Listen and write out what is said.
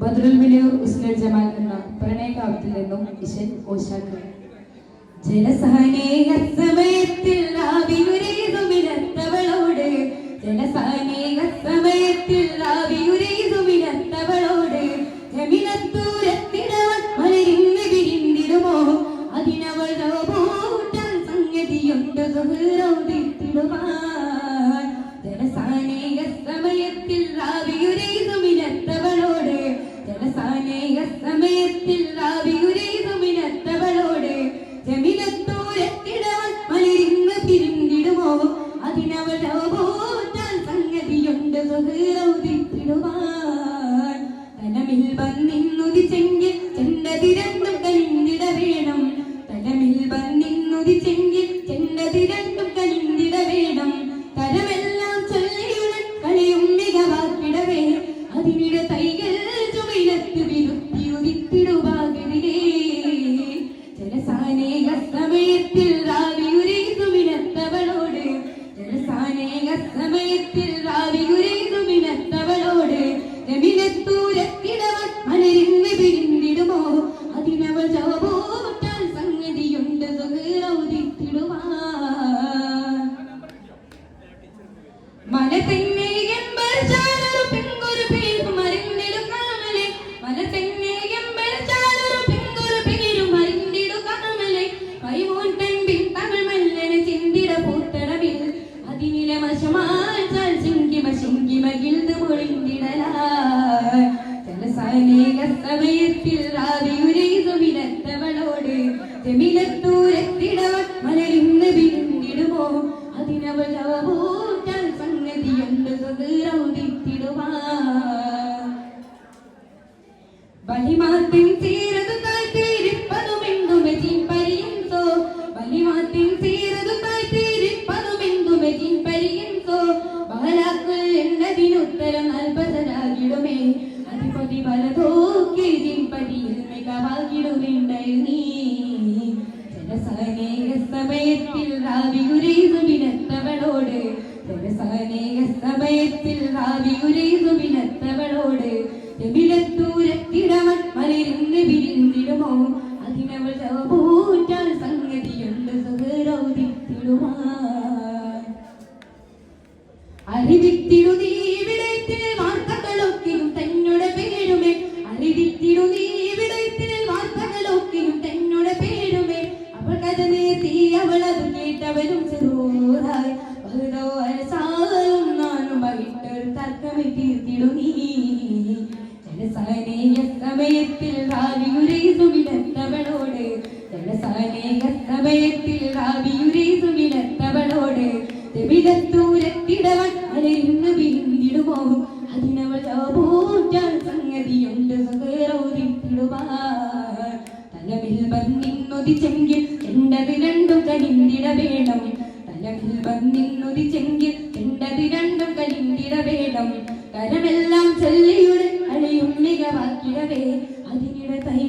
Badrul Muneer ഉസ്നുൽ Jamal എന്ന പ്രണയകാവ്യത്തിൽ നിന്നും ഇശൽ ഓശാക്ക്. ജലസാനേക സമയത്തിൽ ആവിയുരേതുമിനത്തവളോട്, ജലസാനേക സമയത്തിൽ ആവിയുരേതുമിനത്തവളോട്, ജമിനത്തൂരത്തിടവൾ മലരിന്ന് വിരിന്തിടുമോ, അതിനവൾ പൂട്ടാൻ സംഗതിയുണ്ട് സുഹൃത്തിടുവാൻ. ജലസാനേക സമയത്തിൽ ആവിയുരേതുമിനത്തവളോട്, ജലസാനേക സമയത്തിൽ ആവിയുരേതുമിനത്തവളോട്, ജമിനത്തൂരത്തിടവൾ മലരിന്ന് പിരിന്തിടുമോ, അതിനവൾ പൂട്ടാൻ സംഗതിയുണ്ട് സുഹൃത്തിടുവാൻ. തലമിൽ വന്നിന്നുദിച്ചെങ്കിൽ ചെണ്ടതി രണ്ടും കലിന്തിട വേണം, തലമിൽ വന്നിന്നുദിച്ചെങ്കിൽ ചെണ്ടതി രണ്ടും കലിന്തിട വേണം. തലമെല്ലാം ചൊല്ലിയുടെ കളിയും മികവാക്കിടവേ, അതിനിടെ തൈകൾ ചുമയിലത്ത് വിരുത്തി ഉദിത്തിടുവാകരുതേ. ജലസാനേക സമയത്തിൽ ആവിയുരേതുമിനത്തവളോട്, ജലസാനേക സമയത്തിൽ ആവിയുരേതുമിനത്തവളോട്, ജമിനത്തൂരത്തിടവൾ മലരിന്ന് പിരിന്തിടുമോ, അതിനവൾ ചവപോറ്റാൻ സംഗതിയുണ്ട് സുഹൃത്തിടുവാൻ. മല തന്നെ എമ്പർചാലൊരു പെങ്കൊരു പേരും മറിഞ്ഞിടുകാമലെ, മല തന്നെ എമ്പർചാലൊരു പെങ്കൊരു പേരും മറിഞ്ഞിടുകാമലെ, കൈമോൻ പെൺപിൻ തമിഴ് മല്ലന് ചിന്തിട പൂത്തടവിൽ, അതിനില മശമാച്ചാൽ ചിങ്കിമ ചിങ്കിമ ഗിൽത് പൊളിന്തിടലായി. ജലസാനേക സമയത്തിൽ ആവിയുരേതുമിനത്തവളോട്, ജമിനത്തൂരത്തിടവൾ മലരിന്ന് പിരിന്തിടുമോ, അതിനവൾ ചവപോറ്റാൻ സംഗതിയുണ്ട് സുഹൃത്തിടുവാൻ. ബലിമാത്തിൻ തീരതു താഴ്ത്തിരിപ്പതുമെന്തുമെജിൻ പരിയൻസോ, ബലിമാത്തിൻ തീരതു താഴ്ത്തിരിപ്പതുമെന്തുമെജിൻ പരിയൻസോ, ബഹലാക്കുൽ എന്നതിനുത്തരം അൽപതരാകിടുമേ, അധിപതി പലതോക്കി ജിൻപരിയിൽ മികവാകിടുന്നുണ്ടായി നീ. ജലസാനേക സമയത്തിൽ ആവിയുരേതുമിനത്തവളോട്, ജലസാനേക സമയത്തിൽ ആവിയുരേതുമിനത്തവളോട്, ജമിനത്തൂരത്തിടവൾ മലരിന്ന് പിരിന്തിടുമോ, അതിനവൾ ചവപോറ്റാൻ സംഗതിയുണ്ട് സുഹൃത്തിടുവാൻ. അറിവിത്തിടു നീ വിടയത്തിൽ വാർത്തകളൊക്കെയും തന്നോട് പേരുമേ, അറിവിത്തിടു നീ വിടയത്തിൽ വാർത്തകളൊക്കെയും തന്നോട് പേരുമേ, അവൾ കഥ നേർത്തി അവളത് കേട്ടവരും ചെറൂറായി, ബഹുതോ അരസായും നാനും വൈട്ടൊരു തർക്കമേ തീർത്തിടു നീ. ജലസാനേക സമയത്തിൽ ആവിയുരേതുമിനത്തവളോട്, ജലസാനേക സമയത്തിൽ ആവിയുരേതുമിനത്തവളോട്, ജമിനത്തൂരത്തിടവൾ മലരിന്ന് പിരിന്തിടുമോ, അതിനവൾ ചവപോറ്റാൻ സംഗതിയുണ്ട് സുഹൃത്തിടുവാൻ. തലമിൽ വന്നിന്നുദിച്ചെങ്കിൽ ചെണ്ടത് രണ്ടും കലിന്തിട വേണം, തലമിൽ വന്നിന്നുദിച്ചെങ്കിൽ ചെണ്ടത് രണ്ടും കലിന്തിട വേണം. കരമെല്ലാം ചൊല്ലിയുടെ കളിയും മികവാക്കിടവേ, അതിനിടെ തൈ